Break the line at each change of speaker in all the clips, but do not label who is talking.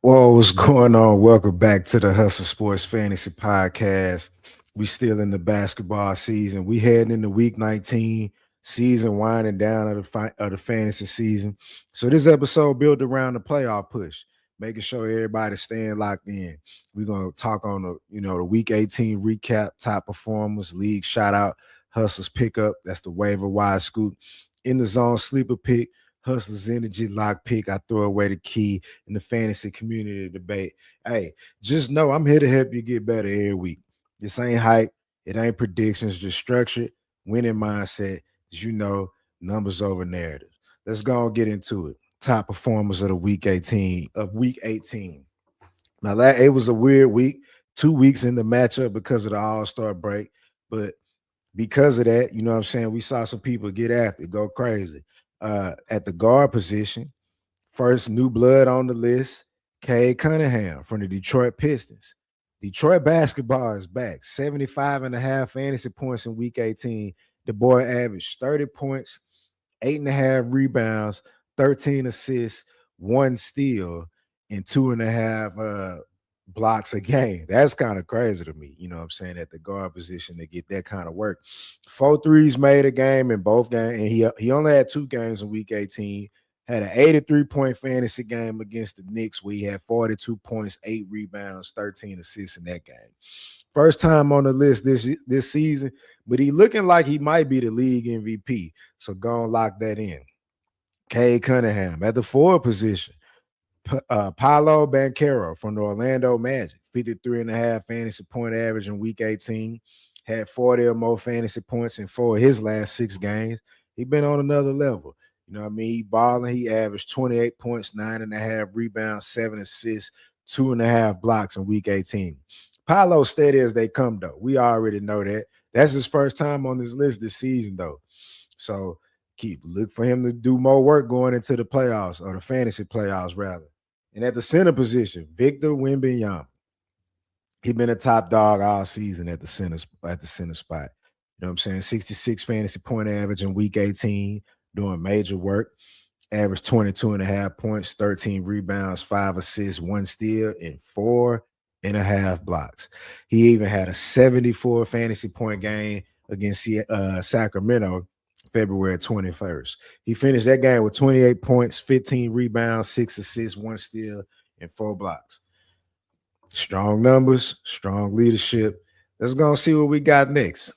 Whoa, what's going on? Welcome back to the Hustle Sports Fantasy Podcast. We still in the basketball season. We heading into week 19, season winding down of the fantasy season. So this episode built around the playoff push, making sure everybody's staying locked in. We're gonna talk on the week 18 recap, top performers, league shout out, hustlers pickup. That's the waiver wire scoop. In the zone sleeper pick, hustlers energy lock pick. I throw away the key in the fantasy community debate. Hey, just know I'm here to help you get better every week. This ain't hype, it ain't predictions, just structured, winning mindset. As you know, numbers over narrative. Let's go and get into it. Top performers of the week 18. Now that it was a weird week, 2 weeks in the matchup because of the All-Star break, but because of that, you know what I'm saying, we saw some people get after it, go crazy. At the guard position, first new blood on the list, Cade Cunningham from the Detroit Pistons. Detroit basketball is back. 75 and a half fantasy points in week 18. The boy averaged 30 points, 8.5 rebounds, 13 assists, 1 steal, and 2.5 blocks a game. That's kind of crazy to me. You know what I'm saying? At the guard position to get that kind of work. 4 threes made a game in both games, and he only had 2 games in week 18. Had an 83-point fantasy game against the Knicks where he had 42 points, 8 rebounds, 13 assists in that game. First time on the list this season, but he looking like he might be the league MVP. So go and lock that in. Cade Cunningham at the forward position. Paolo Banchero from the Orlando Magic, 53 and a half fantasy point average in week 18, had 40 or more fantasy points in 4 of his last 6 games. He been on another level. You know what I mean? He balling. He averaged 28 points, 9.5 rebounds, 7 assists, 2.5 blocks in week 18. Paolo steady as they come, though. We already know that. That's his first time on this list this season, though. So look for him to do more work going into the playoffs or the fantasy playoffs, rather. And at the center position, Victor Wemby. He been a top dog all season at the center spot. You know what I'm saying? 66 fantasy point average in week 18, doing major work. Average 22 and a half points, 13 rebounds, 5 assists, 1 steal, and 4.5 blocks. He even had a 74 fantasy point game against Sacramento February 21st. He finished that game with 28 points, 15 rebounds, 6 assists, 1 steal, and 4 blocks. Strong numbers, strong leadership. Let's go and see what we got next.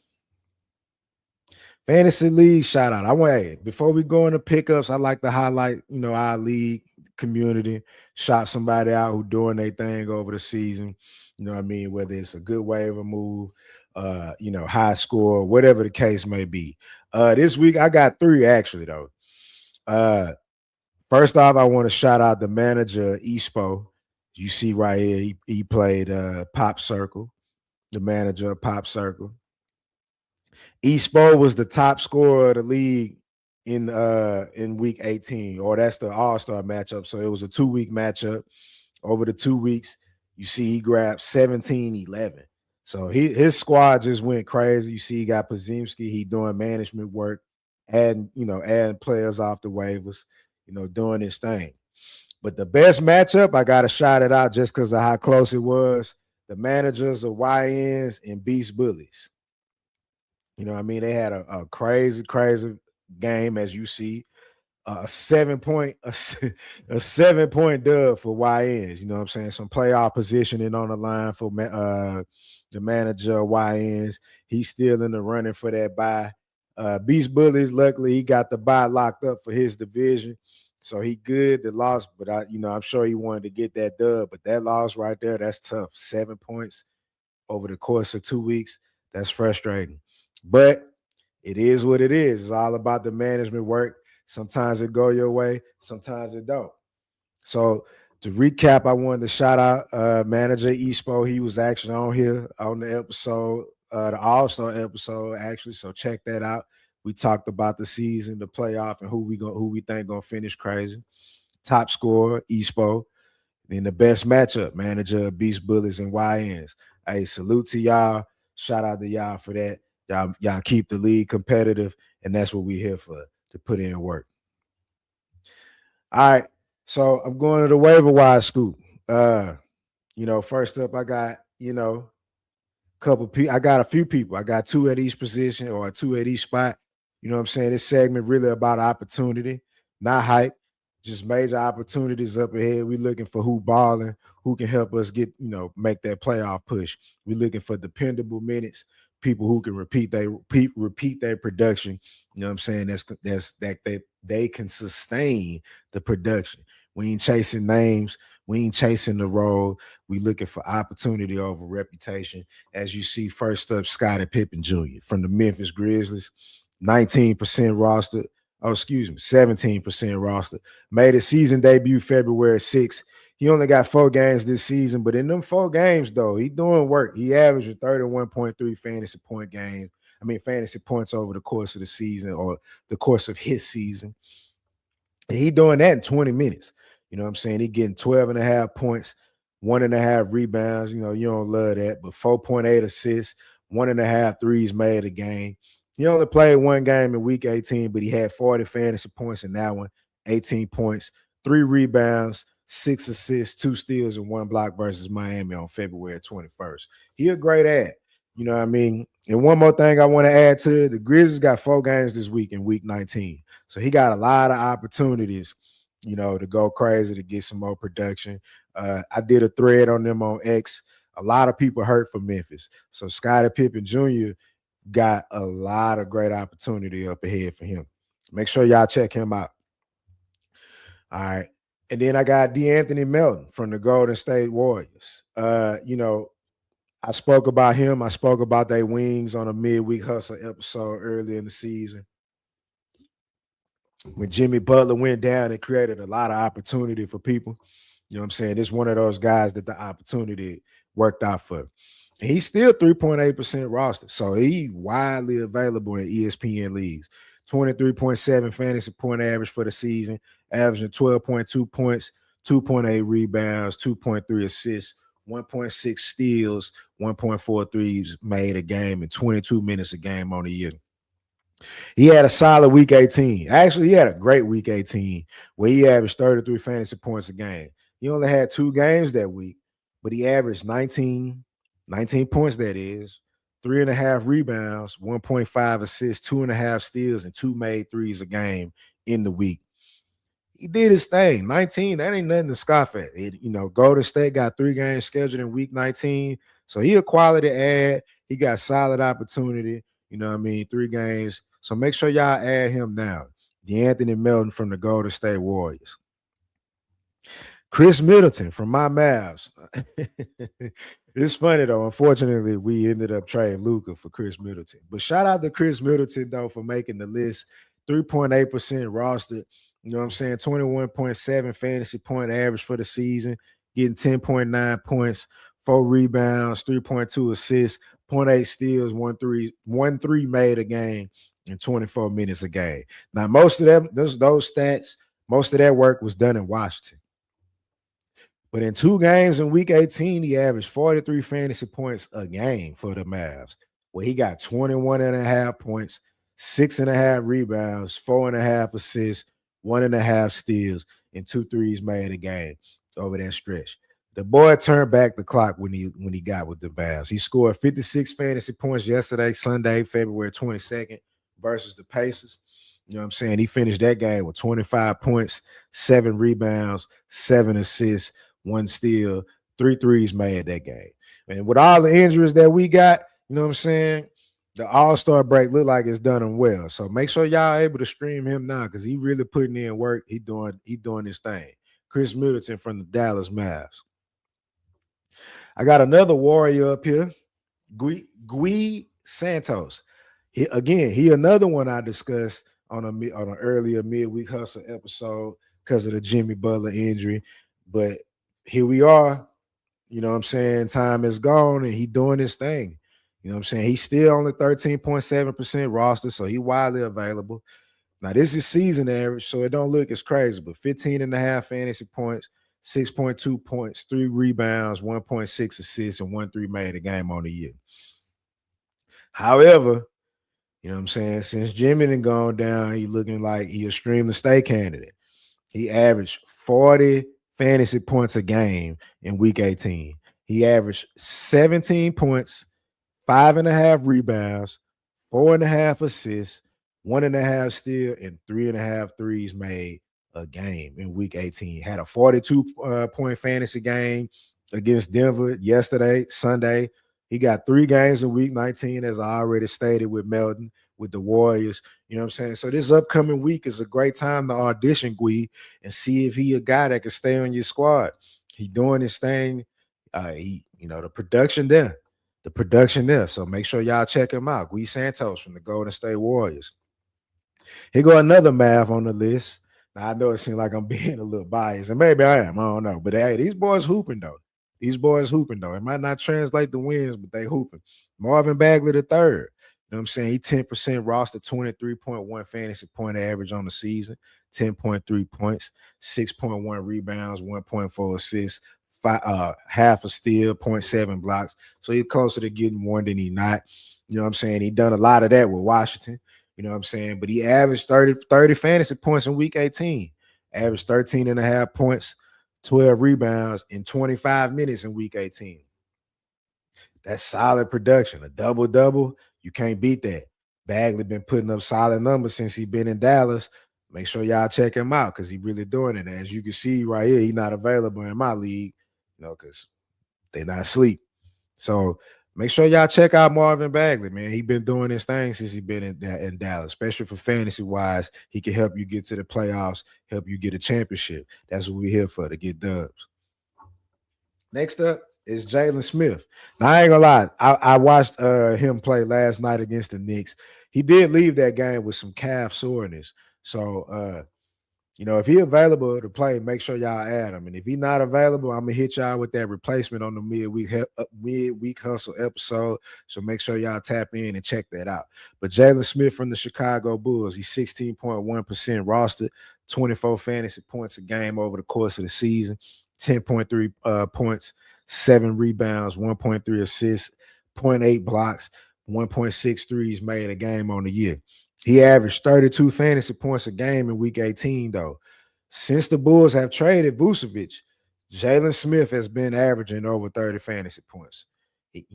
Fantasy league shout out. Before we go into pickups, I like to highlight, our league community, shout somebody out who doing their thing over the season. You know what I mean? Whether it's a good waiver move, high score, whatever the case may be. This week I got 3 actually though. First off, I want to shout out the manager Espo. You see right here, he played Pop Circle, the manager of Pop Circle. Espo was the top scorer of the league in week 18, or that's the All-Star matchup. So it was a 2-week matchup. Over the 2 weeks, you see he grabbed 17-11. So his squad just went crazy. You see he got Podziemski, he doing management work, adding players off the waivers, doing his thing. But the best matchup, I gotta shout it out just because of how close it was. The managers of YNs and Beast Bullies. You know what I mean? They had a crazy, crazy game, as you see. A 7-point dub for YNs. You know what I'm saying? Some playoff positioning on the line for the manager of YNs. He's still in the running for that bye. Beast Bullies, luckily, he got the bye locked up for his division. So he good. The loss, but I'm sure he wanted to get that dub. But that loss right there, that's tough. 7 points over the course of 2 weeks. That's frustrating. But it is what it is. It's all about the management work. Sometimes it go your way, sometimes it don't. So to recap, I wanted to shout out manager Espo. He was actually on here on the episode, the All-Star episode, actually. So check that out. We talked about the season, the playoff, and who we think gonna finish crazy. Top scorer, Espo. Then the best matchup, manager Beast Bullies and YNs. Hey, salute to y'all. Shout out to y'all for that. Y'all keep the league competitive, and that's what we're here for, to put in work. All right. So I'm going to the waiver wire scoop. Uh, first up, I got, couple people. I got a few people. I got two at each position or two at each spot. You know what I'm saying? This segment really about opportunity, not hype. Just major opportunities up ahead. We looking for who balling, who can help us get, make that playoff push. We looking for dependable minutes, people who can repeat their production. You know what I'm saying? That they can sustain the production. We ain't chasing names. We ain't chasing the role. We looking for opportunity over reputation. As you see, first up, Scottie Pippen Jr. from the Memphis Grizzlies, 19% roster. Oh, excuse me, 17% roster. Made his season debut February 6th. He only got 4 games this season, but in them 4 games, though, he doing work. He averaged 31.3 fantasy points over the course of the season or the course of his season. And he doing that in 20 minutes. You know what I'm saying? He getting 12 and a half points, 1.5 rebounds. You don't love that, but 4.8 assists, 1.5 threes made a game. He only played 1 game in week 18, but he had 40 fantasy points in that one, 18 points, 3 rebounds, 6 assists, 2 steals, and 1 block versus Miami on February 21st. He a great ad. You know what I mean? And one more thing I want to add to it, the Grizzlies got 4 games this week in week 19. So he got a lot of opportunities, to go crazy to get some more production. I did a thread on them on X. A lot of people hurt for Memphis. So Scottie Pippen Jr. got a lot of great opportunity up ahead for him. Make sure y'all check him out. All right. And then I got DeAnthony Melton from the Golden State Warriors. I spoke about him. I spoke about their wings on a midweek hustle episode earlier in the season. When Jimmy Butler went down, it created a lot of opportunity for people. You know what I'm saying? It's one of those guys that the opportunity worked out for. And he's still 3.8% roster. So he widely available in ESPN leagues. 23.7 fantasy point average for the season, averaging 12.2 points, 2.8 rebounds, 2.3 assists, 1.6 steals, 1.4 threes made a game, and 22 minutes a game on the year. He had a solid week 18. Actually, he had a great week 18 where he averaged 33 fantasy points a game. He only had 2 games that week, but he averaged 19 points, that is, 3.5 rebounds, 1.5 assists, 2.5 steals, and 2 made threes a game in the week. He did his thing. 19, that ain't nothing to scoff at. Golden State got 3 games scheduled in week 19. So he a quality ad. He got solid opportunity. 3 games. So make sure y'all add him now. DeAnthony Melton from the Golden State Warriors. Chris Middleton from my Mavs. It's funny, though. Unfortunately, we ended up trading Luka for Chris Middleton. But shout out to Chris Middleton, though, for making the list. 3.8% rostered. You know what I'm saying? 21.7 fantasy point average for the season, getting 10.9 points, 4 rebounds, 3.2 assists, 0.8 steals, 1 3 made a game in 24 minutes a game. Now, most of them, those stats, most of that work was done in Washington. But in 2 games in week 18, he averaged 43 fantasy points a game for the Mavs, where he got 21.5 points, 6.5 rebounds, 4.5 assists, 1.5 steals, and 2 threes made a game over that stretch. The boy turned back the clock when he got with the Mavs. He scored 56 fantasy points yesterday, Sunday, February 22nd, versus the Pacers. You know what I'm saying? He finished that game with 25 points, 7 rebounds, 7 assists, 1 steal, 3 threes made that game. And with all the injuries that we got, you know what I'm saying? The All-Star break look like it's done him well. So make sure y'all able to stream him now because he really putting in work. He doing his thing. Chris Middleton from the Dallas Mavs. I got another Warrior up here, Gui Santos. He another one I discussed on an earlier midweek hustle episode because of the Jimmy Butler injury. But here we are. You know what I'm saying? Time is gone and he doing his thing. You know what I'm saying? He's still only 13.7% roster, so he widely available. Now, this is season average, so it don't look as crazy, but 15.5 fantasy points, 6.2 points, 3 rebounds, 1.6 assists, and 1 3 made a game on the year. However, you know what I'm saying? Since Jimmy done gone down, he looking like he a stream to stay candidate. He averaged 40 fantasy points a game in week 18. He averaged 17 points, 5.5 rebounds, 4.5 assists, 1.5 steal, and 3.5 threes made a game in week 18. Had a 42 point fantasy game against Denver yesterday, Sunday. He got 3 games in week 19, as I already stated, with Melton, with the Warriors. You know what I'm saying? So this upcoming week is a great time to audition Gui and see if he a guy that can stay on your squad. He doing his thing. The production there. The production there. So make sure y'all check him out. Gui Santos from the Golden State Warriors. Here go another math on the list. Now, I know it seems like I'm being a little biased, and maybe I am. I don't know. But hey, these boys hooping, though. These boys hooping, though. It might not translate the wins, but they hooping. Marvin Bagley the third. You know what I'm saying? He 10% roster, 23.1 fantasy point average on the season, 10.3 points, 6.1 rebounds, 1.4 assists, half a steal, 0.7 blocks. So he's closer to getting more than he not. You know what I'm saying? He done a lot of that with Washington. You know what I'm saying? But he averaged 30 fantasy points in week 18, averaged 13.5 points, 12 rebounds in 25 minutes in week 18. That's solid production. A double-double, you can't beat that. Bagley been putting up solid numbers since he been in Dallas. Make sure y'all check him out because he really doing it. And as you can see right here, he's not available in my league, because they not asleep. So make sure y'all check out Marvin Bagley, man. He been doing his thing since he been in Dallas, especially for fantasy-wise. He can help you get to the playoffs, help you get a championship. That's what we're here for, to get dubs. Next up is Jalen Smith. Now, I ain't gonna lie. I watched him play last night against the Knicks. He did leave that game with some calf soreness. So, if he available to play, make sure y'all add him. And if he's not available, I'm gonna hit y'all with that replacement on the midweek hustle episode. So make sure y'all tap in and check that out. But Jalen Smith from the Chicago Bulls, he's 16.1% rostered, 24 fantasy points a game over the course of the season, 10.3 points, 7 rebounds, 1.3 assists, 0.8 blocks, 1.6 threes made a game on the year. He averaged 32 fantasy points a game in week 18, though. Since the Bulls have traded Vucevic, Jalen Smith has been averaging over 30 fantasy points. He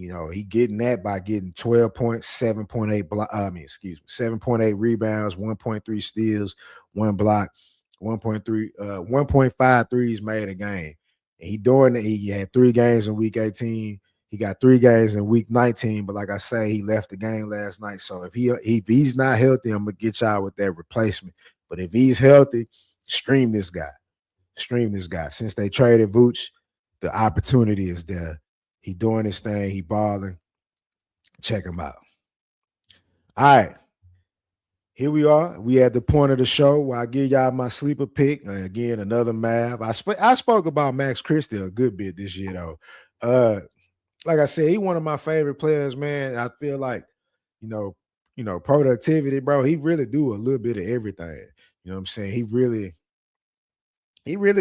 getting that by getting 12 points, 7.8 rebounds, 1.3 steals, 1 block, 1.5 threes made a game. And he doing it. He had 3 games in week 18. He got 3 games in week 19, but like I say, he left the game last night. So if he's not healthy, I'm gonna get y'all with that replacement. But if he's healthy, stream this guy. Stream this guy. Since they traded Vooch, the opportunity is there. He doing his thing. He balling. Check him out. All right. Here we are. We at the point of the show where I give y'all my sleeper pick. Again, another Mav. I spoke about Max Christie a good bit this year, though. Like I said, he one of my favorite players, man. I feel like, productivity, bro. He really do a little bit of everything. You know what I'm saying? He really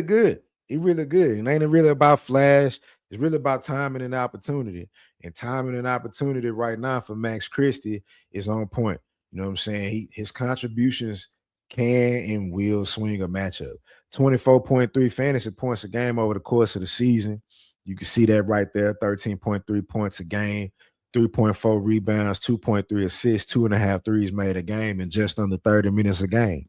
good. He really good. It ain't really about flash. It's really about timing and opportunity. And timing and opportunity right now for Max Christie is on point. You know what I'm saying? His contributions can and will swing a matchup. 24.3 fantasy points a game over the course of the season. You can see that right there, 13.3 points a game, 3.4 rebounds, 2.3 assists, 2.5 threes made a game in just under 30 minutes a game.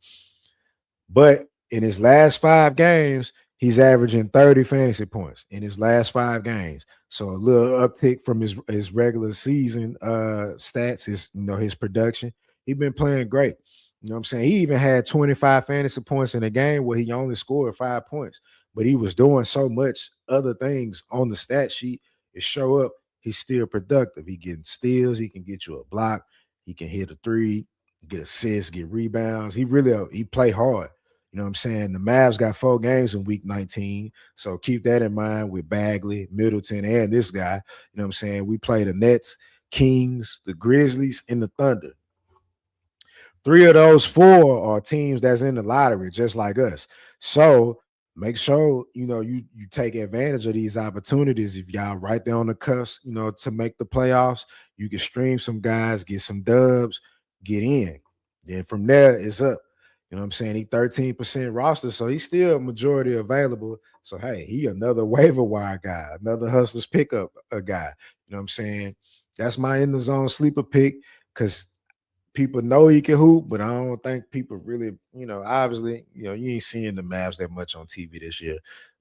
But in his last 5 games, he's averaging 30 fantasy points in his last 5 games. So a little uptick from his regular season stats, his production. He's been playing great. You know what I'm saying? He even had 25 fantasy points in a game where he only scored 5 points. But he was doing so much other things on the stat sheet. It show up, he's still productive. He getting steals. He can get you a block. He can hit a 3, get assists, get rebounds. He play hard. You know what I'm saying? The Mavs got 4 games in week 19. So keep that in mind with Bagley, Middleton, and this guy. You know what I'm saying? We play the Nets, Kings, the Grizzlies, and the Thunder. 3 of those 4 are teams that's in the lottery, just like us. So make sure, you take advantage of these opportunities. If y'all right there on the cusp, to make the playoffs, you can stream some guys, get some dubs, get in. Then from there, it's up. You know what I'm saying? He 13% roster, so he's still majority available. So hey, he another waiver wire guy, another hustlers pickup a guy. You know what I'm saying? That's my in the zone sleeper pick because people know he can hoop, but I don't think people really, obviously, you ain't seeing the Mavs that much on TV this year,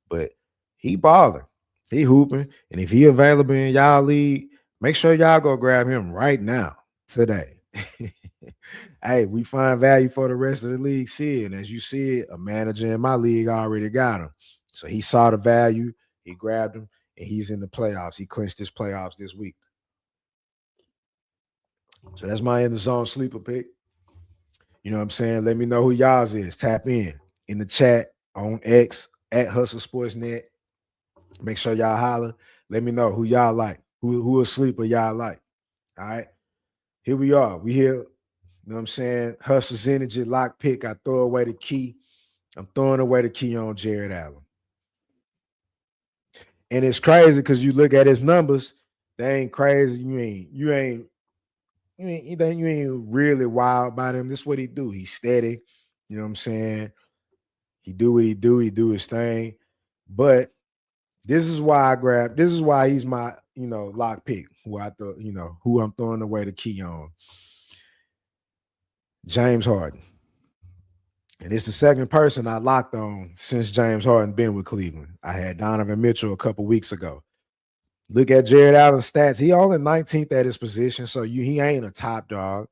but he balling, he hooping, and if he available in y'all league, make sure y'all go grab him right now, today. Hey, we find value for the rest of the league. See it, and as you see it, a manager in my league already got him, so he saw the value, he grabbed him, and he's in the playoffs. He clinched his playoffs this week. So that's my in the zone sleeper pick. You know what I'm saying? Let me know who y'all's is. Tap in the chat on X at Hustle Sportsnet. Make sure y'all holler. Let me know who y'all like. Who a sleeper y'all like. All right. Here we are. We here. You know what I'm saying? Hustle's energy lock pick. I throw away the key. I'm throwing away the key on Jared Allen. And it's crazy because you look at his numbers, they ain't crazy. You ain't really wild about him. This is what he do. He's steady. You know what I'm saying? He do what he do. He do his thing. But this is why he's my, lock pick, who I thought, who I'm throwing away the key on. James Harden. And it's the second person I locked on since James Harden been with Cleveland. I had Donovan Mitchell a couple weeks ago. Look at Jared Allen's stats. He only 19th at his position, so he ain't a top dog.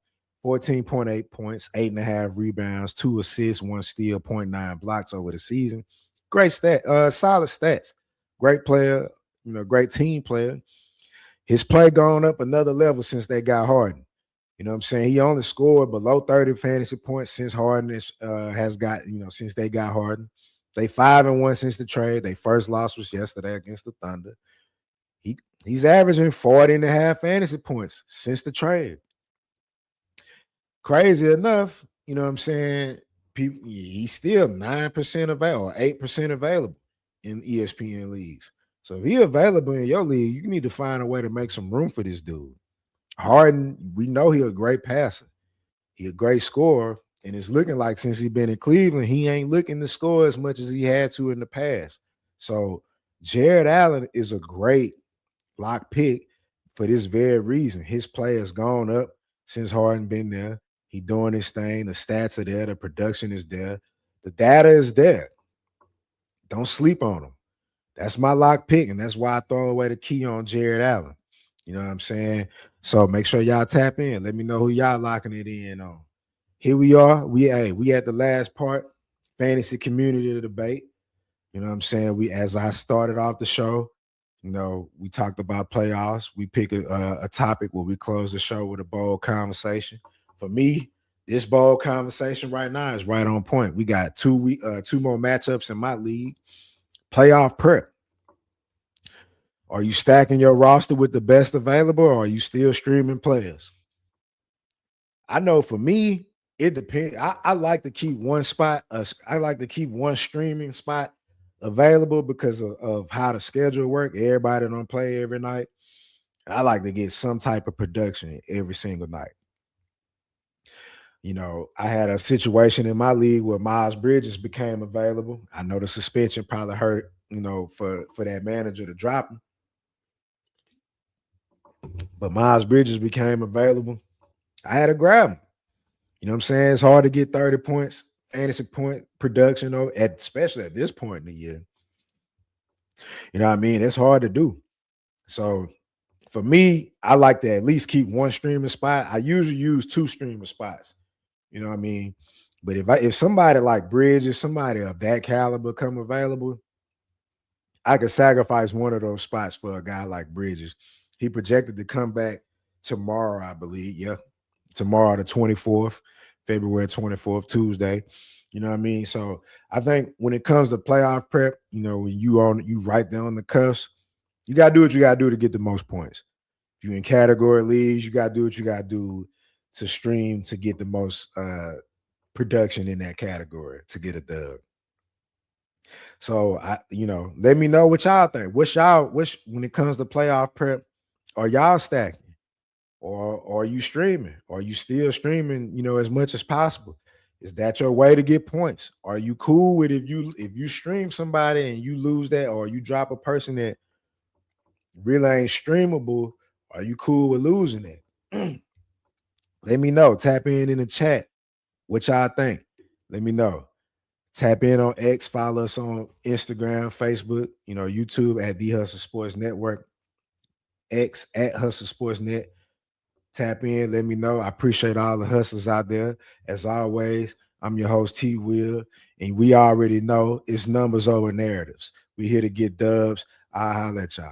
14.8 points, 8.5 rebounds, 2 assists, 1 steal, 0.9 blocks over the season. Great solid stats. Great player, great team player. His play gone up another level since they got Harden. You know what I'm saying? He only scored below 30 fantasy points since Harden has got, since they got Harden. They 5-1 since the trade. Their first loss was yesterday against the Thunder. He's averaging 40.5 fantasy points since the trade. Crazy enough, you know what I'm saying? He's still 9% available, 8% available in ESPN leagues. So if he's available in your league, you need to find a way to make some room for this dude. Harden, we know he's a great passer. He's a great scorer. And it's looking like since he's been in Cleveland, he ain't looking to score as much as he had to in the past. So Jared Allen is a great lock pick for this very reason. His play has gone up since Harden been there. He doing his thing. The stats are there. The production is there. The data is there. Don't sleep on him. That's my lock pick, and that's why I throw away the key on Jared Allen. You know what I'm saying? So make sure y'all tap in. Let me know who y'all locking it in on. Here we are. We at the last part, fantasy community debate. You know what I'm saying? As I started off the show, we talked about playoffs. We pick a topic where we close the show with a bold conversation. For me, this bold conversation right now is right on point. We got two more matchups in my league. Playoff prep. Are you stacking your roster with the best available, or are you still streaming players? I know for me, it depends. I like to keep one spot. I like to keep one streaming spot available because of how the schedule work. Everybody don't play every night. I like to get some type of production every single night. I had a situation in my league where Miles Bridges became available. I know the suspension probably hurt, for that manager to drop him. But Miles Bridges became available. I had to grab him. You know what I'm saying? It's hard to get 30 points, fantasy point production, especially at this point in the year. You know what I mean? It's hard to do. So for me, I like to at least keep one streaming spot. I usually use 2 streaming spots. You know what I mean? But if somebody like Bridges, somebody of that caliber come available, I could sacrifice one of those spots for a guy like Bridges. He projected to come back tomorrow, I believe. Yeah. Tomorrow, the 24th, February 24th, Tuesday. You know what I mean? So I think when it comes to playoff prep, when you right there on the cusp, you gotta do what you gotta do to get the most points. If you're in category leagues, you gotta do what you gotta do to stream to get the most production in that category to get a dub. So let me know what y'all think. Which when it comes to playoff prep, are y'all stacking? Or are you streaming? Are you still streaming, as much as possible? Is that your way to get points? Are you cool with if you stream somebody and you lose that, or you drop a person that really ain't streamable? Are you cool with losing that? Let me know. Tap in the chat. What y'all think? Let me know. Tap in on X. Follow us on Instagram, Facebook, YouTube at The Hustle Sports Network, X at Hustle Sports Net. Tap in. Let me know. I appreciate all the hustlers out there. As always, I'm your host, T. Will, and we already know it's numbers over narratives. We here to get dubs. I'll holler at y'all.